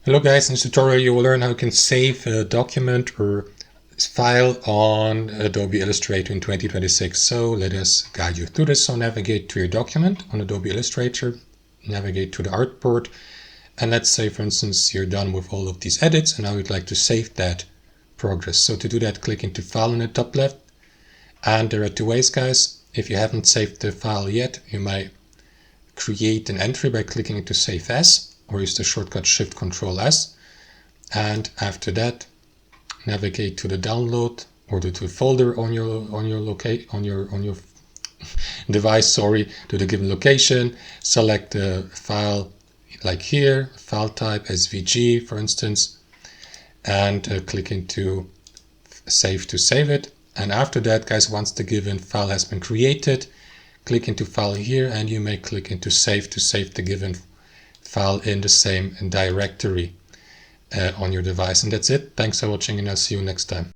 Hello guys, in this tutorial you will learn how you can save a document or file on Adobe Illustrator in 2026. So let us guide you through this. So navigate to your document on Adobe Illustrator, navigate to the artboard, and let's say for instance you're done with all of these edits and now you'd like to save that progress. So to do that, click into File in the top left, and there are two ways, guys. If you haven't saved the file yet, you might create an entry by clicking into Save As, or use the shortcut Shift-Control-S, and after that navigate to the download or to the folder on your device, to the given location. Select the file like here, file type SVG for instance, and click into Save to save it. And after that, guys, once the given file has been created, click into File here, and you may click into Save to save the given file in the same directory on your device. And that's it. Thanks for watching, and I'll see you next time.